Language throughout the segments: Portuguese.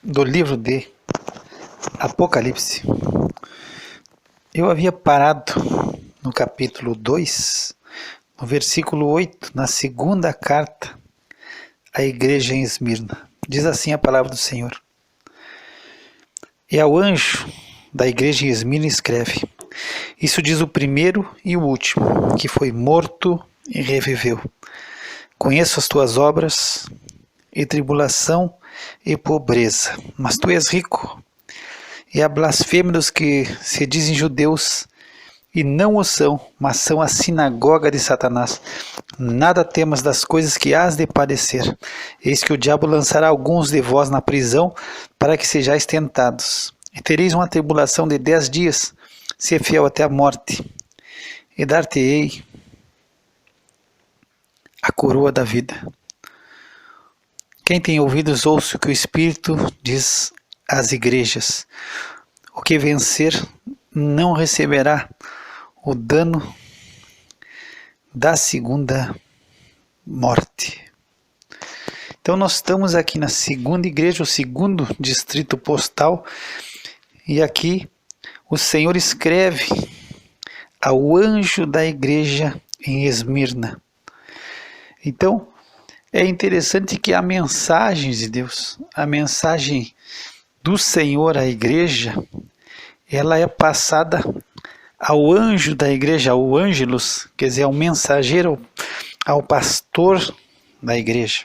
do livro de Apocalipse. Eu havia parado no capítulo 2, no versículo 8, na segunda carta à igreja em Esmirna. Diz assim a palavra do Senhor. E ao anjo da igreja em Esmirna escreve: isso diz o primeiro e o último, que foi morto e reviveu. Conheço as tuas obras, e tribulação e pobreza, mas tu és rico. E a blasfêmia dos que se dizem judeus e não o são, mas são a sinagoga de Satanás. Nada temas das coisas que hás de padecer. Eis que o diabo lançará alguns de vós na prisão, para que sejais tentados. E tereis uma tribulação de 10 dias, ser fiel até a morte. E dar-te-ei a coroa da vida. Quem tem ouvidos, ouça o que o Espírito diz às igrejas. O que vencer não receberá o dano da segunda morte. Então nós estamos aqui na segunda igreja, o segundo distrito postal, e aqui o Senhor escreve ao anjo da igreja em Esmirna. Então, é interessante que a mensagem de Deus, a mensagem do Senhor à igreja, ela é passada ao anjo da igreja, ao ângelos, quer dizer, ao mensageiro, ao pastor da igreja.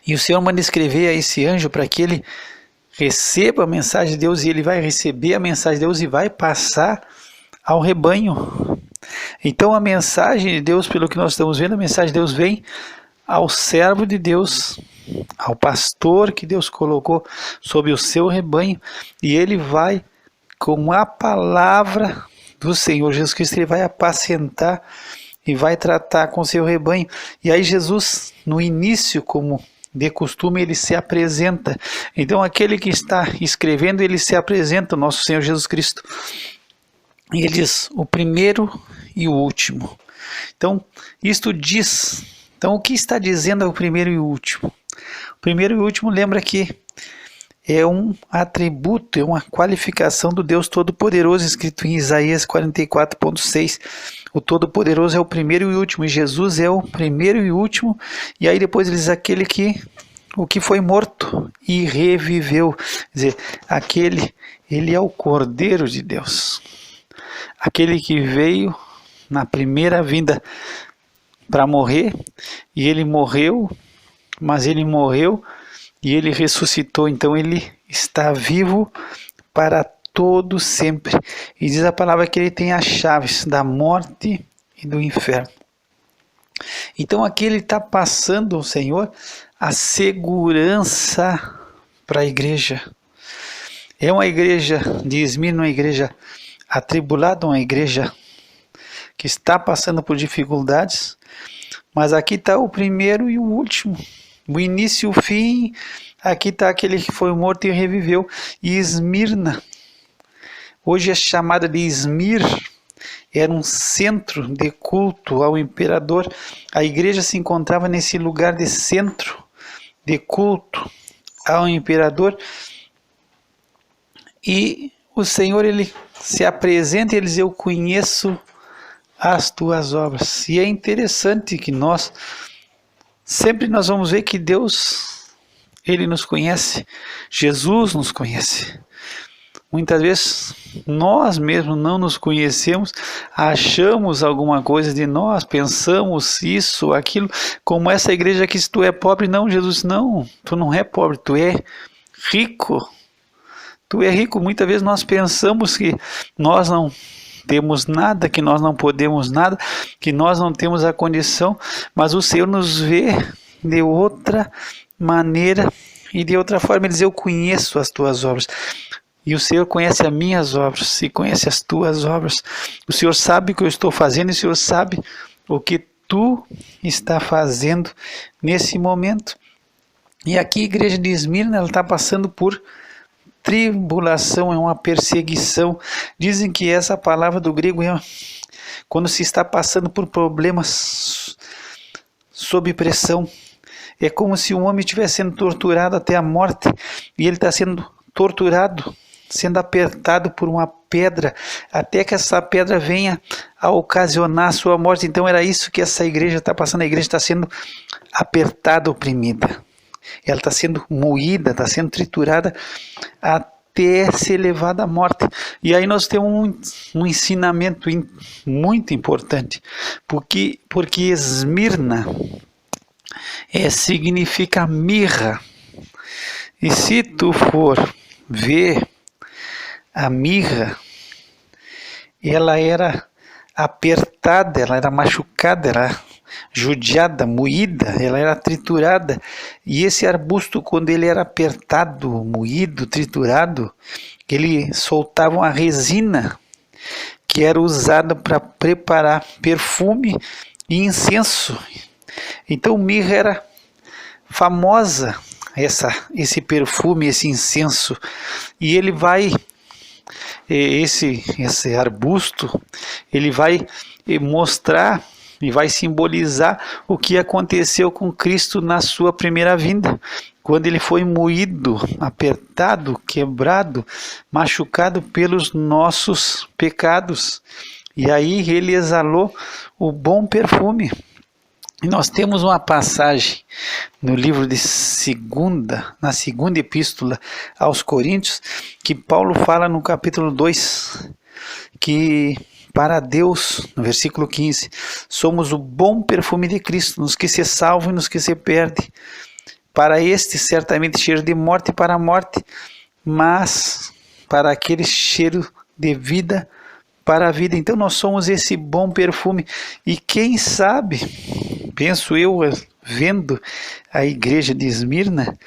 E o Senhor manda escrever a esse anjo para que ele receba a mensagem de Deus, e ele vai receber a mensagem de Deus e vai passar ao rebanho. Então a mensagem de Deus, pelo que nós estamos vendo, a mensagem de Deus vem ao servo de Deus, ao pastor que Deus colocou sobre o seu rebanho, e ele vai, com a palavra do Senhor Jesus Cristo, ele vai apacentar e vai tratar com o seu rebanho. E aí Jesus, no início, como de costume, ele se apresenta. Então aquele que está escrevendo, ele se apresenta, o nosso Senhor Jesus Cristo. E ele diz, o primeiro e o último. Então, isto diz... Então, o que está dizendo é o primeiro e o último? O primeiro e o último lembra que é um atributo, é uma qualificação do Deus Todo-Poderoso, escrito em Isaías 44.6. O Todo-Poderoso é o primeiro e o último, e Jesus é o primeiro e o último. E aí depois ele diz aquele que, o que foi morto e reviveu. Quer dizer, ele é o Cordeiro de Deus. Aquele que veio na primeira vinda para morrer, e ele morreu, mas ele morreu e ele ressuscitou, então ele está vivo para todo sempre. E diz a palavra que ele tem as chaves da morte e do inferno. Então aqui ele está passando, o Senhor, a segurança para a igreja. É uma igreja de Esmirna, uma igreja atribulada, uma igreja que está passando por dificuldades, mas aqui está o primeiro e o último, o início e o fim. Aqui está aquele que foi morto e reviveu. E Esmirna, hoje é chamada de Izmir, era um centro de culto ao imperador. A igreja se encontrava nesse lugar de centro de culto ao imperador, e o Senhor, ele se apresenta e ele diz, eu conheço as tuas obras. E é interessante que nós vamos ver que Deus, ele nos conhece, Jesus nos conhece. Muitas vezes nós mesmos não nos conhecemos, achamos alguma coisa de nós, pensamos isso, aquilo, como essa igreja aqui, se tu é pobre, não, Jesus, não, tu não é pobre, tu é rico. Tu é rico. Muitas vezes nós pensamos que nós não temos nada, que nós não podemos nada, que nós não temos a condição, mas o Senhor nos vê de outra maneira e de outra forma. Ele diz, eu conheço as tuas obras. E o Senhor conhece as minhas obras e conhece as tuas obras. O Senhor sabe o que eu estou fazendo e o Senhor sabe o que tu está fazendo nesse momento. E aqui a igreja de Esmirna, ela está passando por tribulação, é uma perseguição. Dizem que essa palavra do grego é quando se está passando por problemas sob pressão. É como se um homem estivesse sendo torturado até a morte, e ele está sendo torturado, sendo apertado por uma pedra, até que essa pedra venha a ocasionar a sua morte. Então era isso que essa igreja está passando. A igreja está sendo apertada, oprimida. Ela está sendo moída, está sendo triturada até ser levada à morte. E aí nós temos um ensinamento muito importante, porque Esmirna significa mirra. E se tu for ver a mirra, ela era apertada, ela era machucada, era judiada, moída, ela era triturada. E esse arbusto, quando ele era apertado, moído, triturado, ele soltava uma resina que era usada para preparar perfume e incenso. Então mirra era famosa, esse perfume, esse incenso. E ele vai, esse arbusto, ele vai mostrar e vai simbolizar o que aconteceu com Cristo na sua primeira vinda, quando ele foi moído, apertado, quebrado, machucado pelos nossos pecados. E aí ele exalou o bom perfume. E nós temos uma passagem no livro na segunda epístola aos Coríntios, que Paulo fala no capítulo 2, que para Deus, no versículo 15, somos o bom perfume de Cristo, nos que se salvam e nos que se perdem. Para este, certamente cheiro de morte para a morte, mas para aquele cheiro de vida para a vida. Então nós somos esse bom perfume. E quem sabe, penso eu, vendo a igreja de Esmirna,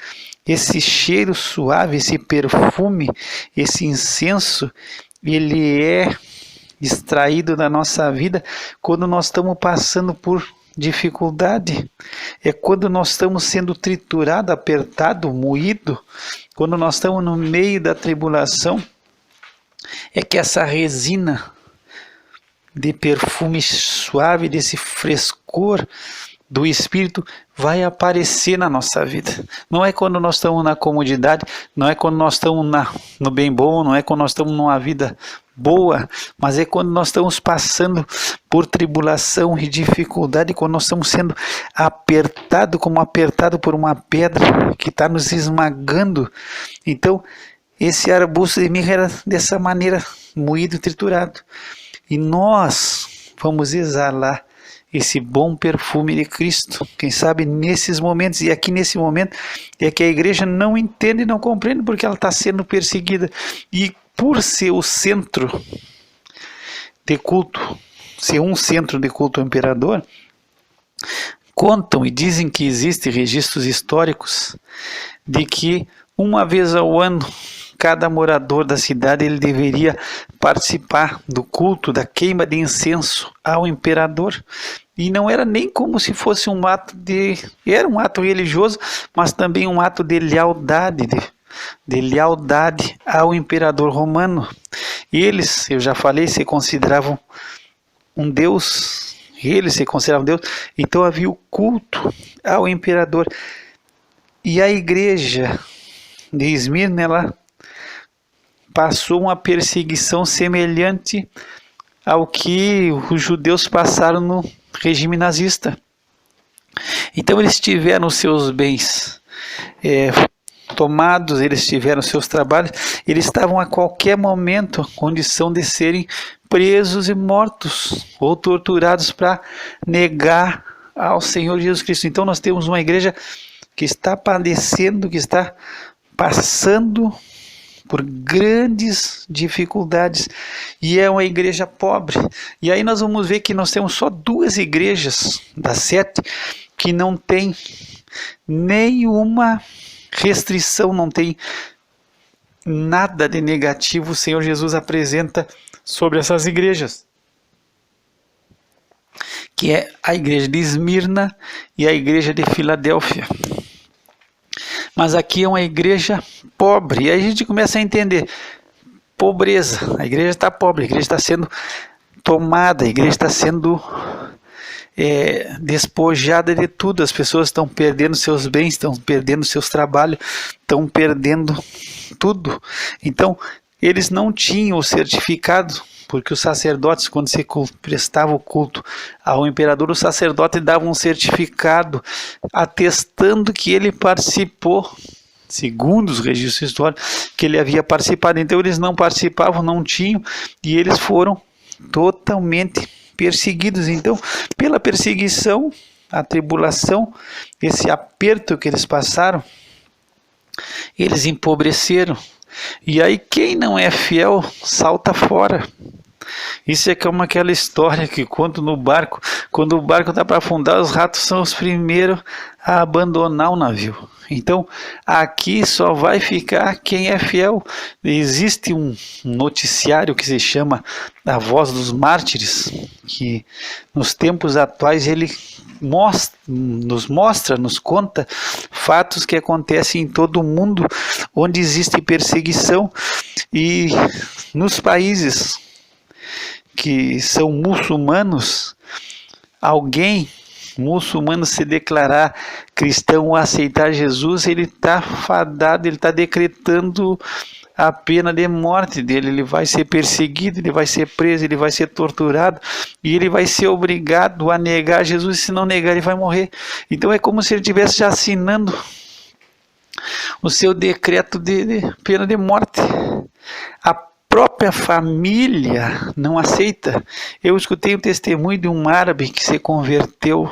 esse cheiro suave, esse perfume, esse incenso, ele é extraído da nossa vida quando nós estamos passando por dificuldade, é quando nós estamos sendo triturado, apertado, moído, quando nós estamos no meio da tribulação, é que essa resina de perfume suave, desse frescor do Espírito vai aparecer na nossa vida. Não é quando nós estamos na comodidade, não é quando nós estamos no bem bom, não é quando nós estamos numa vida boa, mas é quando nós estamos passando por tribulação e dificuldade, quando nós estamos sendo apertados, como apertado por uma pedra que está nos esmagando. Então, esse arbusto de mirra era dessa maneira, moído e triturado. E nós vamos exalar esse bom perfume de Cristo. Quem sabe nesses momentos, e aqui nesse momento, é que a igreja não entende e não compreende, porque ela está sendo perseguida. E por ser o centro de culto, ser um centro de culto ao imperador, contam e dizem que existem registros históricos de que uma vez ao ano, cada morador da cidade ele deveria participar do culto, da queima de incenso ao imperador. E não era nem como se fosse um ato era um ato religioso, mas também um ato de lealdade, de lealdade ao imperador romano. E eles, eu já falei, se consideravam um deus, eles se consideravam Deus, então havia o culto ao imperador. E a igreja de Esmirna, ela passou uma perseguição semelhante ao que os judeus passaram no regime nazista. Então eles tiveram seus bens tomados, eles tiveram seus trabalhos, eles estavam a qualquer momento em condição de serem presos e mortos ou torturados para negar ao Senhor Jesus Cristo. Então nós temos uma igreja que está padecendo, que está passando por grandes dificuldades, e é uma igreja pobre. E aí nós vamos ver que nós temos só 2 igrejas das 7 que não tem nenhuma restrição, não tem nada de negativo o Senhor Jesus apresenta sobre essas igrejas, que é a igreja de Esmirna e a igreja de Filadélfia. Mas aqui é uma igreja pobre, e aí a gente começa a entender, pobreza, a igreja está pobre, a igreja está sendo tomada, a igreja está sendo despojada de tudo. As pessoas estão perdendo seus bens, estão perdendo seus trabalhos, estão perdendo tudo. Então, eles não tinham o certificado, porque os sacerdotes, quando se prestava o culto ao imperador, o sacerdote dava um certificado atestando que ele participou, segundo os registros históricos, que ele havia participado. Então eles não participavam, não tinham, e eles foram totalmente perseguidos. Então, pela perseguição, a tribulação, esse aperto que eles passaram, eles empobreceram. E aí quem não é fiel salta fora. Isso é como aquela história que conto no barco. Quando o barco está para afundar, os ratos são os primeiros a abandonar o navio. Então, aqui só vai ficar quem é fiel. Existe um noticiário que se chama A Voz dos Mártires, que nos tempos atuais ele nos conta fatos que acontecem em todo o mundo onde existe perseguição, e nos países que são muçulmanos, alguém muçulmano se declarar cristão ou aceitar Jesus, ele está fadado, ele está decretando a pena de morte dele. Ele vai ser perseguido, ele vai ser preso, ele vai ser torturado, e ele vai ser obrigado a negar Jesus, e se não negar ele vai morrer. Então é como se ele estivesse já assinando o seu decreto de pena de morte. A própria família não aceita. Eu escutei um testemunho de um árabe que se converteu,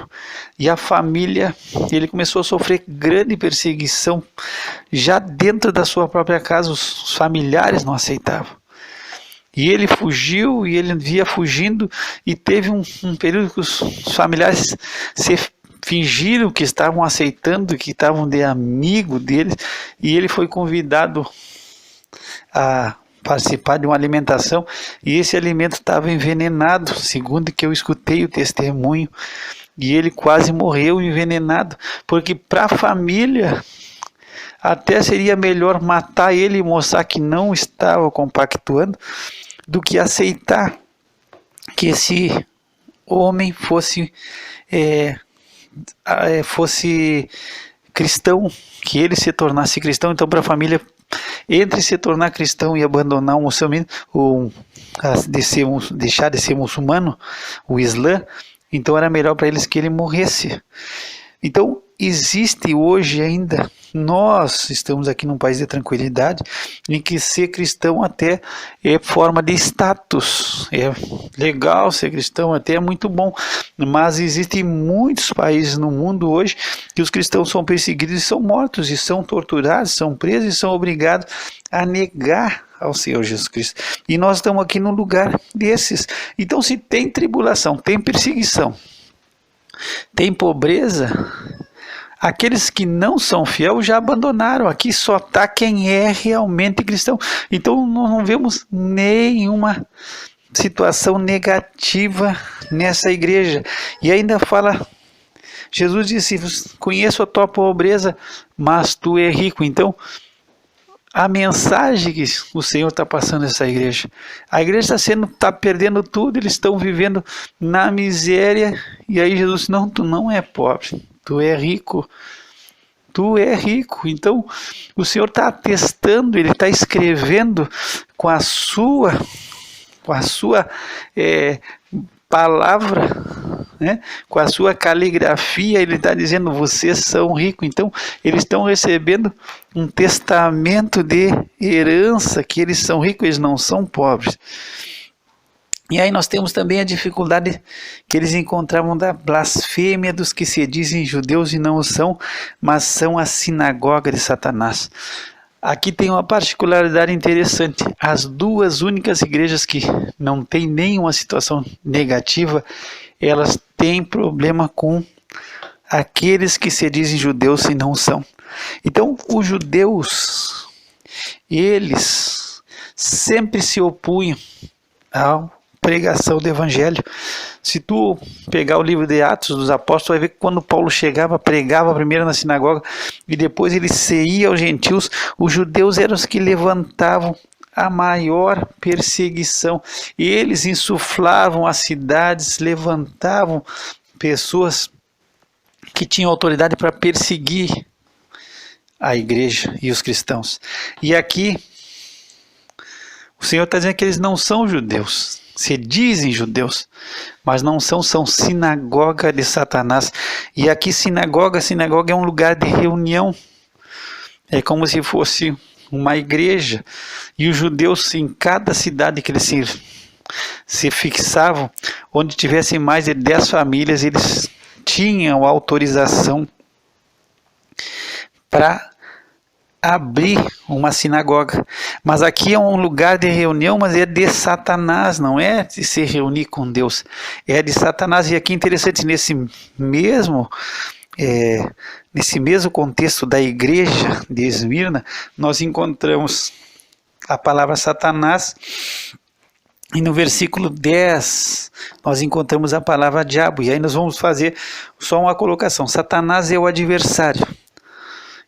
e a família, ele começou a sofrer grande perseguição já dentro da sua própria casa. Os familiares não aceitavam, e ele fugiu, e ele via fugindo, e teve um período que os familiares fingiram que estavam aceitando, que estavam de amigo deles, e ele foi convidado a participar de uma alimentação, e esse alimento estava envenenado, segundo que eu escutei o testemunho, e ele quase morreu envenenado, porque para a família até seria melhor matar ele e mostrar que não estava compactuando, do que aceitar que esse homem fosse cristão, que ele se tornasse cristão. Então, para a família, entre se tornar cristão e abandonar o muçulmano, deixar de ser muçulmano, o Islã, então era melhor para eles que ele morresse. Então, existe hoje ainda, nós estamos aqui num país de tranquilidade, em que ser cristão até é forma de status, é legal ser cristão, até é muito bom, mas existem muitos países no mundo hoje que os cristãos são perseguidos e são mortos, e são torturados, são presos e são obrigados a negar ao Senhor Jesus Cristo. E nós estamos aqui num lugar desses. Então, se tem tribulação, tem perseguição, tem pobreza, aqueles que não são fiéis já abandonaram. Aqui só está quem é realmente cristão. Então nós não vemos nenhuma situação negativa nessa igreja. E ainda fala, Jesus disse: conheço a tua pobreza, mas tu é rico. Então a mensagem que o Senhor está passando nessa igreja, a igreja está perdendo tudo, eles estão vivendo na miséria, e aí Jesus disse: não, tu não é pobre, tu é rico, tu é rico. Então o Senhor está atestando, ele está escrevendo com a sua palavra, né? Com a sua caligrafia, ele está dizendo: vocês são ricos. Então eles estão recebendo um testamento de herança, que eles são ricos, eles não são pobres. E aí nós temos também a dificuldade que eles encontravam da blasfêmia dos que se dizem judeus e não o são, mas são a sinagoga de Satanás. Aqui tem uma particularidade interessante: as duas únicas igrejas que não têm nenhuma situação negativa, elas têm problema com aqueles que se dizem judeus e não são. Então, os judeus, eles sempre se opunham à pregação do evangelho. Se tu pegar o livro de Atos dos Apóstolos, vai ver que quando Paulo chegava, pregava primeiro na sinagoga e depois ele ia aos gentios, os judeus eram os que levantavam a maior perseguição. Eles insuflavam as cidades, levantavam pessoas que tinham autoridade para perseguir a igreja e os cristãos. E aqui o Senhor está dizendo que eles não são judeus, se dizem judeus, mas não são, são sinagoga de Satanás. E aqui sinagoga é um lugar de reunião, é como se fosse uma igreja. E os judeus, em cada cidade que eles se fixavam, onde tivessem mais de 10 famílias, eles tinham autorização para abrir uma sinagoga. Mas aqui é um lugar de reunião, mas é de Satanás, não é de se reunir com Deus, é de Satanás. E aqui é interessante, nesse mesmo contexto da igreja de Esmirna, nós encontramos a palavra Satanás, e no versículo 10 nós encontramos a palavra diabo. E aí nós vamos fazer só uma colocação. Satanás é o adversário.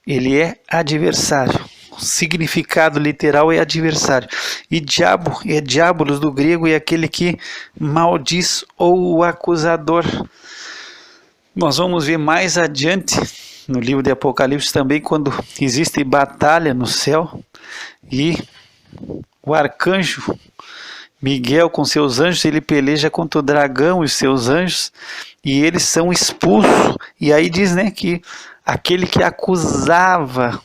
Ele é adversário. O significado literal é adversário. E diabo é diabolos do grego, é aquele que maldiz ou o acusador. Nós vamos ver mais adiante no livro de Apocalipse também, quando existe batalha no céu e o arcanjo Miguel com seus anjos, ele peleja contra o dragão e os seus anjos, e eles são expulsos. E aí diz, né, que aquele que acusava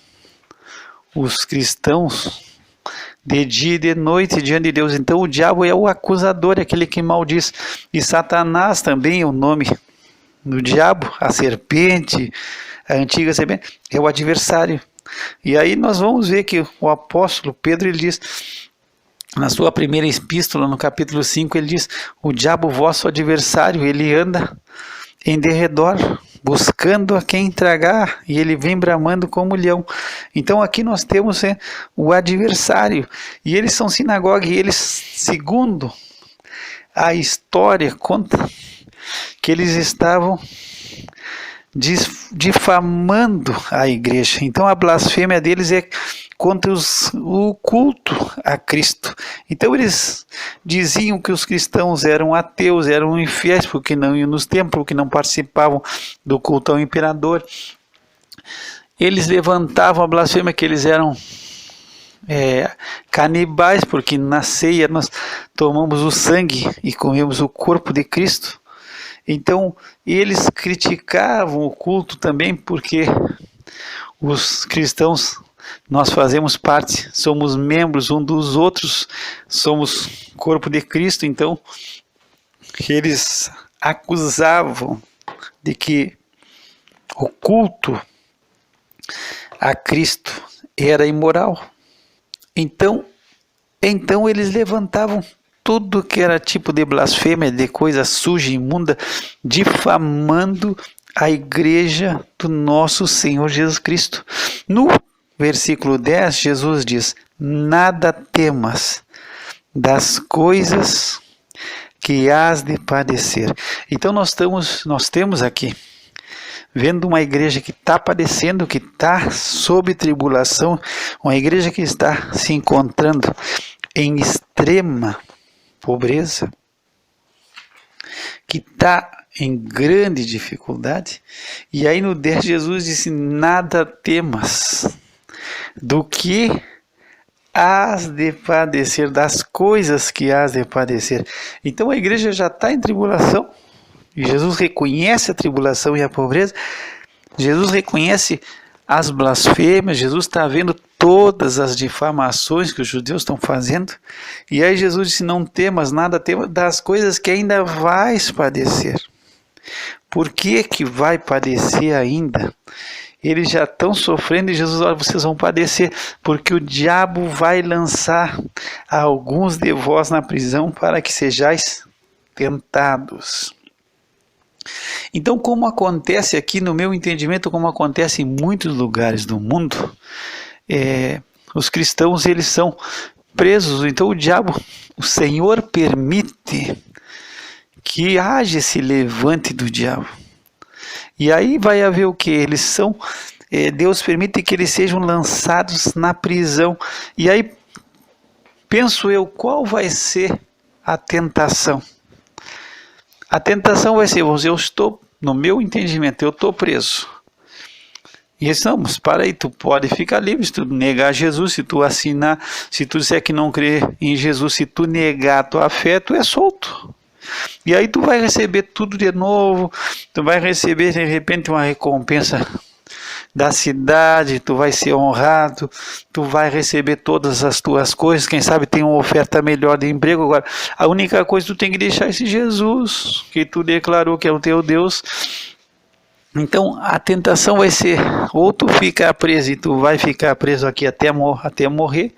os cristãos de dia e de noite diante de Deus. Então o diabo é o acusador, é aquele que maldiz. E Satanás também é o nome do diabo, a serpente, a antiga serpente, é o adversário. E aí nós vamos ver que o apóstolo Pedro, ele diz, na sua primeira epístola, no capítulo 5, ele diz: o diabo, vosso adversário, ele anda em derredor, buscando a quem tragar, e ele vem bramando como leão. Então aqui nós temos o adversário, e eles são sinagoga, e eles, segundo a história, conta que eles estavam difamando a igreja. Então a blasfêmia deles é contra o culto a Cristo. Então eles diziam que os cristãos eram ateus, eram infiéis, porque não iam nos templos, porque não participavam do culto ao imperador. Eles levantavam a blasfêmia que eles eram canibais, porque na ceia nós tomamos o sangue e comemos o corpo de Cristo. Então eles criticavam o culto também, porque os cristãos, nós fazemos parte, somos membros um dos outros, somos corpo de Cristo. Então eles acusavam de que o culto a Cristo era imoral. Então eles levantavam tudo que era tipo de blasfêmia, de coisa suja, imunda, difamando a igreja do nosso Senhor Jesus Cristo. No versículo 10, Jesus diz: nada temas das coisas que hás de padecer. Então nós temos aqui, vendo uma igreja que está padecendo, que está sob tribulação, uma igreja que está se encontrando em extrema pobreza, que está em grande dificuldade. E aí no 10 Jesus disse: nada temas do que hás de padecer, das coisas que hás de padecer. Então a igreja já está em tribulação, e Jesus reconhece a tribulação e a pobreza, Jesus reconhece as blasfêmias, Jesus está vendo todas as difamações que os judeus estão fazendo, e aí Jesus disse: não temas, nada temas das coisas que ainda vais padecer. Por que vai padecer ainda? Eles já estão sofrendo, e Jesus: olha, vocês vão padecer, porque o diabo vai lançar alguns de vós na prisão para que sejais tentados. Então, como acontece aqui, no meu entendimento, como acontece em muitos lugares do mundo, os cristãos, eles são presos. Então o diabo, o Senhor permite que haja esse levante do diabo. E aí vai haver o que? Eles são, Deus permite que eles sejam lançados na prisão. E aí, penso eu, qual vai ser a tentação? A tentação vai ser, eu estou, no meu entendimento, eu estou preso. E eles, não, mas para aí, tu pode ficar livre se tu negar Jesus, se tu assinar, se tu disser que não crê em Jesus, se tu negar a tua fé, tu é solto. E aí tu vai receber tudo de novo, tu vai receber de repente uma recompensa da cidade, tu vai ser honrado, tu vai receber todas as tuas coisas, quem sabe tem uma oferta melhor de emprego. Agora, a única coisa que tu tem que deixar é esse Jesus, que tu declarou que é o teu Deus. Então a tentação vai ser, ou tu ficar preso e tu vai ficar preso aqui até morrer,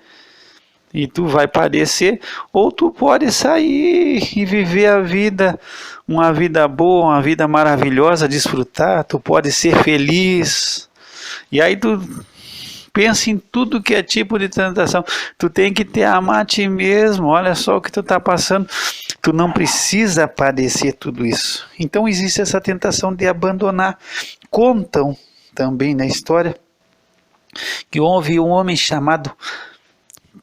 e tu vai padecer, ou tu pode sair e viver a vida, uma vida boa, uma vida maravilhosa, desfrutar, tu pode ser feliz. E aí tu pensa em tudo que é tipo de tentação. Tu tem que te amar a ti mesmo, olha só o que tu está passando. Tu não precisa padecer tudo isso. Então existe essa tentação de abandonar. Contam também na história que houve um homem chamado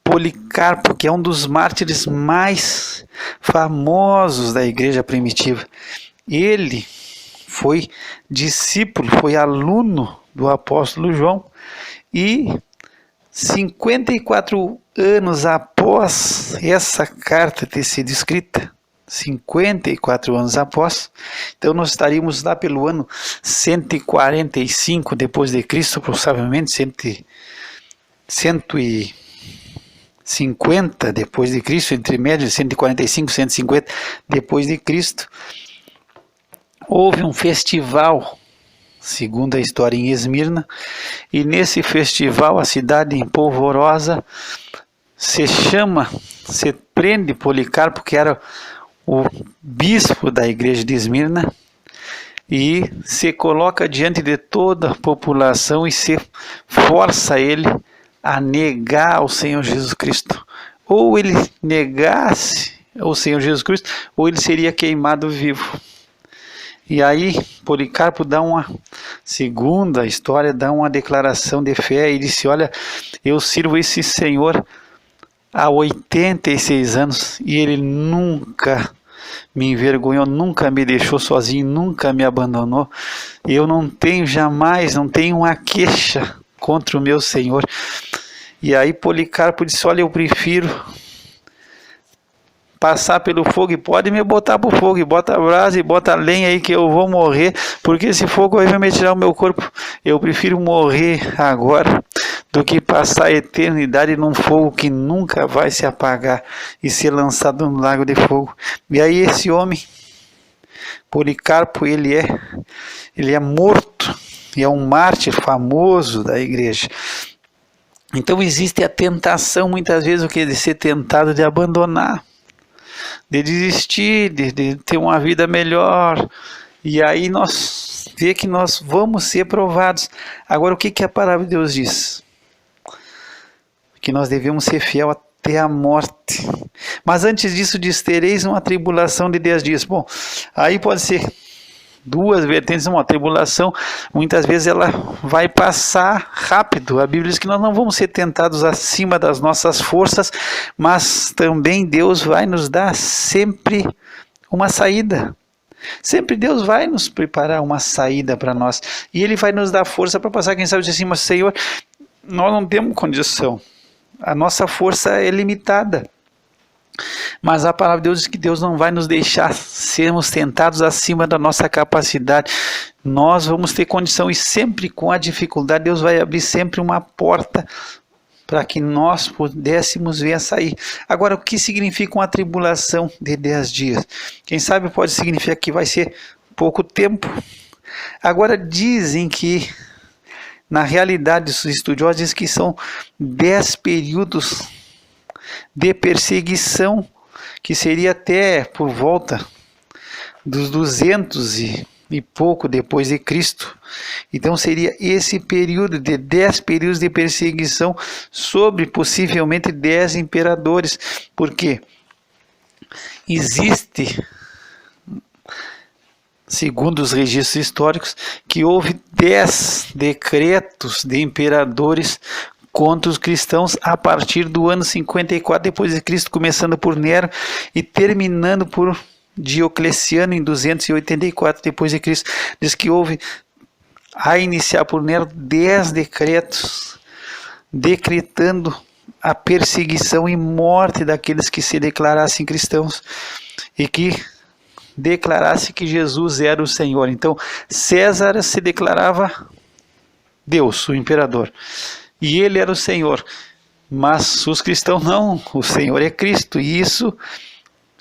Policarpo, que é um dos mártires mais famosos da igreja primitiva. Ele foi discípulo, foi aluno do apóstolo João, e 54 anos após essa carta ter sido escrita, 54 anos após, então nós estaríamos lá pelo ano 145 depois de Cristo, provavelmente 150 depois de Cristo, entre médios 145 e 150 depois de Cristo, houve um festival, segundo a história, em Esmirna, e nesse festival a cidade polvorosa se prende Policarpo, que era o bispo da igreja de Esmirna, e se coloca diante de toda a população e se força ele a negar o Senhor Jesus Cristo. Ou ele negasse o Senhor Jesus Cristo, ou ele seria queimado vivo. E aí Policarpo segundo a história, dá uma declaração de fé e disse: olha, eu sirvo esse Senhor há 86 anos e ele nunca me envergonhou, nunca me deixou sozinho, nunca me abandonou. Eu não tenho uma queixa contra o meu Senhor. E aí Policarpo disse: olha, eu prefiro passar pelo fogo, e pode me botar para o fogo, e bota a brasa e bota a lenha aí que eu vou morrer, porque esse fogo vai me tirar o meu corpo. Eu prefiro morrer agora do que passar a eternidade num fogo que nunca vai se apagar e ser lançado no lago de fogo. E aí esse homem, Policarpo, ele é morto, e é um mártir famoso da igreja. Então existe a tentação, muitas vezes, de ser tentado de abandonar, de desistir, de ter uma vida melhor. E aí nós vemos que nós vamos ser provados. Agora, o que a palavra de Deus diz? Que nós devemos ser fiel até a morte. Mas antes disso diz: tereis uma tribulação de 10 dias. Bom, aí pode ser duas vertentes. Uma tribulação, muitas vezes ela vai passar rápido. A Bíblia diz que nós não vamos ser tentados acima das nossas forças, mas também Deus vai nos dar sempre uma saída. Sempre Deus vai nos preparar uma saída para nós, e Ele vai nos dar força para passar. Quem sabe diz assim: mas Senhor, nós não temos condição, a nossa força é limitada. Mas a palavra de Deus diz que Deus não vai nos deixar sermos tentados acima da nossa capacidade. Nós vamos ter condição, e sempre com a dificuldade Deus vai abrir sempre uma porta para que nós pudéssemos vir a sair. Agora, o que significa uma tribulação de 10 dias? Quem sabe pode significar que vai ser pouco tempo. Agora, dizem que, na realidade, os estudiosos dizem que são 10 períodos de perseguição, que seria até por volta dos 200 e pouco depois de Cristo. Então seria esse período de 10 períodos de perseguição sobre possivelmente 10 imperadores, porque existe, segundo os registros históricos, que houve 10 decretos de imperadores contra os cristãos a partir do ano 54 depois de Cristo, começando por Nero e terminando por Diocleciano em 284 depois de Cristo, diz que houve a iniciar por Nero 10 decretos decretando a perseguição e morte daqueles que se declarassem cristãos e que declarasse que Jesus era o Senhor. Então César se declarava Deus, o imperador, e ele era o Senhor, mas os cristãos não, o Senhor é Cristo, e isso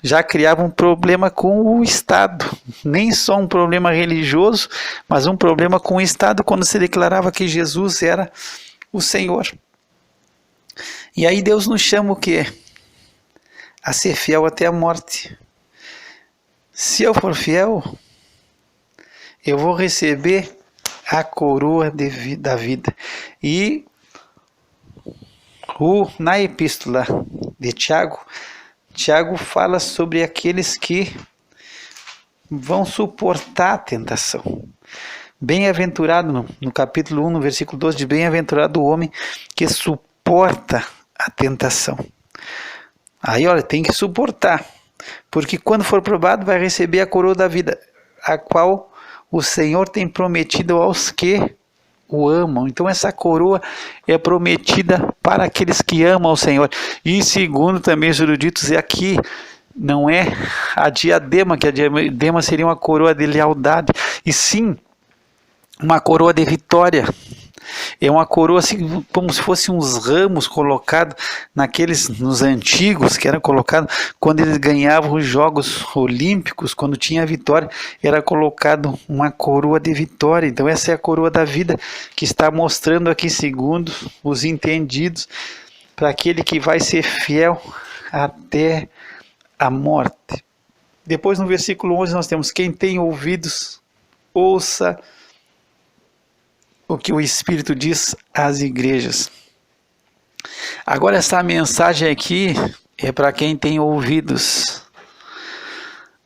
já criava um problema com o Estado, nem só um problema religioso, mas um problema com o Estado quando se declarava que Jesus era o Senhor. E aí Deus nos chama o quê? A ser fiel até a morte. Se eu for fiel, eu vou receber a coroa da vida. E na epístola de Tiago fala sobre aqueles que vão suportar a tentação. Bem-aventurado, no capítulo 1, no versículo 12, de bem-aventurado o homem que suporta a tentação. Aí, olha, tem que suportar, porque quando for provado vai receber a coroa da vida, a qual o Senhor tem prometido aos que o amam. Então essa coroa é prometida para aqueles que amam o Senhor. E segundo também os eruditos, aqui não é a diadema, que a diadema seria uma coroa de lealdade, e sim uma coroa de vitória. É uma coroa assim, como se fossem uns ramos colocados nos antigos, que era colocado quando eles ganhavam os Jogos Olímpicos, quando tinha vitória, era colocado uma coroa de vitória. Então essa é a coroa da vida que está mostrando aqui, segundo os entendidos, para aquele que vai ser fiel até a morte. Depois no versículo 11 nós temos: quem tem ouvidos, ouça o que o Espírito diz às igrejas. Agora essa mensagem aqui é para quem tem ouvidos.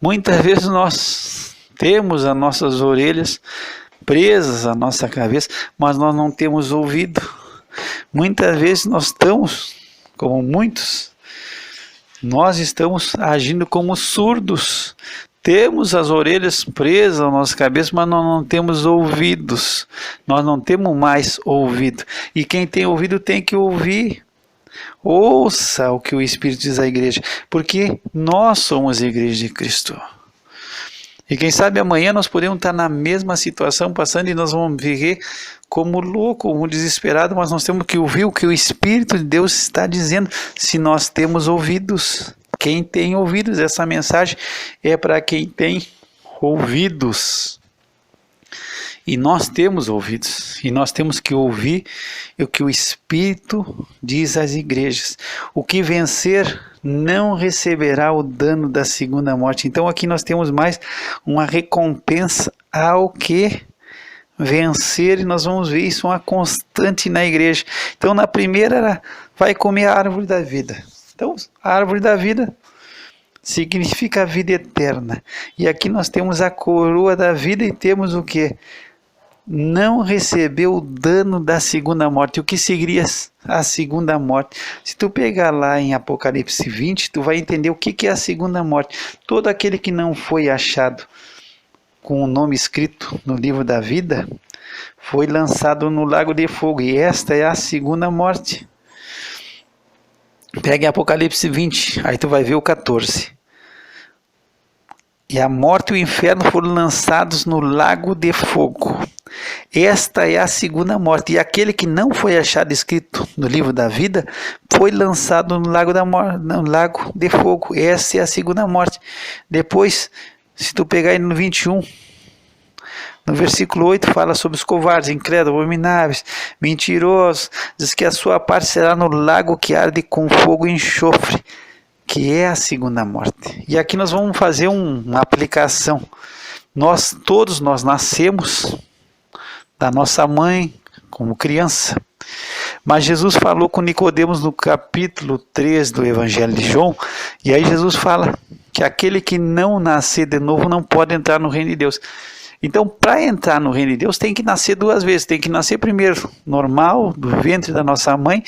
Muitas vezes nós temos as nossas orelhas presas à nossa cabeça, mas nós não temos ouvido. Muitas vezes nós estamos, como muitos, nós estamos agindo como surdos. Temos as orelhas presas à nossa cabeça, mas nós não temos ouvidos. Nós não temos mais ouvido. E quem tem ouvido tem que ouvir. Ouça o que o Espírito diz à igreja, porque nós somos a igreja de Cristo. E quem sabe amanhã nós podemos estar na mesma situação passando e nós vamos viver como louco, como desesperado, mas nós temos que ouvir o que o Espírito de Deus está dizendo, se nós temos ouvidos. Quem tem ouvidos, essa mensagem é para quem tem ouvidos. E nós temos ouvidos, e nós temos que ouvir o que o Espírito diz às igrejas. O que vencer não receberá o dano da segunda morte. Então aqui nós temos mais uma recompensa ao que vencer, e nós vamos ver isso uma constante na igreja. Então na primeira era, vai comer a árvore da vida. Então, a árvore da vida significa a vida eterna. E aqui nós temos a coroa da vida e temos o que? Não recebeu o dano da segunda morte. O que seria a segunda morte? Se tu pegar lá em Apocalipse 20, tu vai entender o que é a segunda morte. Todo aquele que não foi achado com o nome escrito no livro da vida foi lançado no lago de fogo. E esta é a segunda morte. Pega em Apocalipse 20, aí tu vai ver o 14. E a morte e o inferno foram lançados no lago de fogo. Esta é a segunda morte. E aquele que não foi achado escrito no livro da vida foi lançado no lago de fogo. Essa é a segunda morte. Depois, se tu pegar aí no 21, no versículo 8 fala sobre os covardes, incrédulos, abomináveis, mentirosos. Diz que a sua parte será no lago que arde com fogo e enxofre, que é a segunda morte. E aqui nós vamos fazer uma aplicação. Todos nós nascemos da nossa mãe como criança. Mas Jesus falou com Nicodemos no capítulo 3 do Evangelho de João. E aí Jesus fala que aquele que não nascer de novo não pode entrar no reino de Deus. Então, para entrar no reino de Deus, tem que nascer duas vezes. Tem que nascer primeiro normal, do ventre da nossa mãe,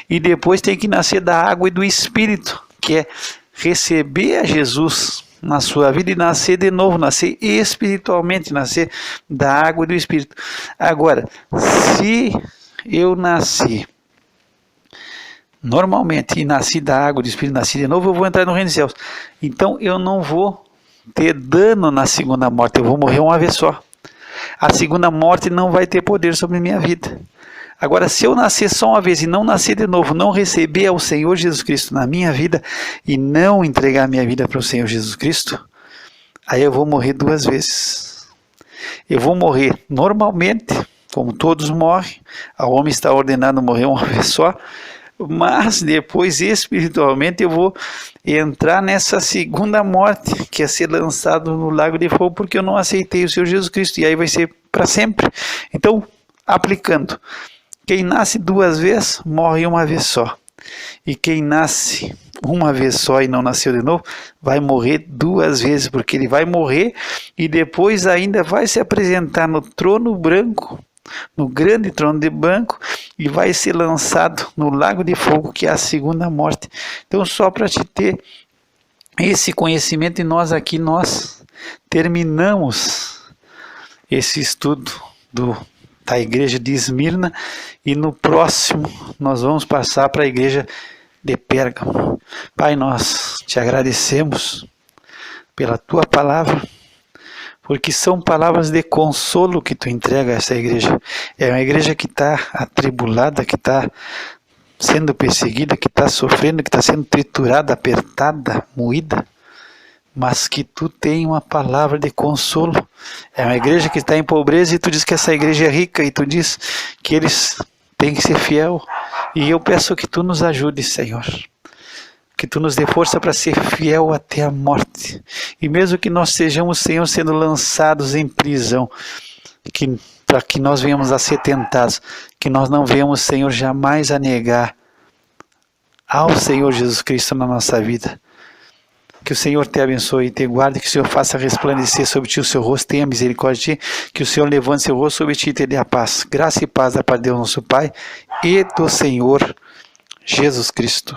e depois tem que nascer da água e do Espírito, que é receber a Jesus na sua vida e nascer de novo, nascer espiritualmente, nascer da água e do Espírito. Agora, se eu nasci normalmente e nasci da água e do Espírito, nasci de novo, eu vou entrar no reino dos céus. Então eu não vou ter dano na segunda morte, eu vou morrer uma vez só. A segunda morte não vai ter poder sobre minha vida. Agora, se eu nascer só uma vez e não nascer de novo, não receber o Senhor Jesus Cristo na minha vida e não entregar minha vida para o Senhor Jesus Cristo, aí eu vou morrer duas vezes. Eu vou morrer normalmente, como todos morrem, o homem está ordenado a morrer uma vez só, mas depois espiritualmente eu vou entrar nessa segunda morte, que é ser lançado no lago de fogo, porque eu não aceitei o Senhor Jesus Cristo, e aí vai ser para sempre. Então, aplicando, quem nasce duas vezes, morre uma vez só, e quem nasce uma vez só e não nasceu de novo, vai morrer duas vezes, porque ele vai morrer e depois ainda vai se apresentar no trono branco, no grande trono de branco, e vai ser lançado no lago de fogo, que é a segunda morte. Então, só para te ter esse conhecimento, e nós aqui, nós terminamos esse estudo da igreja de Esmirna, e no próximo nós vamos passar para a igreja de Pérgamo. Pai, nós te agradecemos pela tua palavra, porque são palavras de consolo que tu entrega a essa igreja. É uma igreja que está atribulada, que está sendo perseguida, que está sofrendo, que está sendo triturada, apertada, moída, mas que tu tem uma palavra de consolo. É uma igreja que está em pobreza e tu diz que essa igreja é rica, e tu diz que eles têm que ser fiel. E eu peço que tu nos ajude, Senhor. Que tu nos dê força para ser fiel até a morte. E mesmo que nós sejamos, Senhor, sendo lançados em prisão, para que nós venhamos a ser tentados, que nós não venhamos, Senhor, jamais a negar ao Senhor Jesus Cristo na nossa vida. Que o Senhor te abençoe e te guarde, que o Senhor faça resplandecer sobre ti o seu rosto, tenha misericórdia de ti, que o Senhor levante seu rosto sobre ti e te dê a paz. Graça e paz da parte de Deus nosso Pai e do Senhor Jesus Cristo.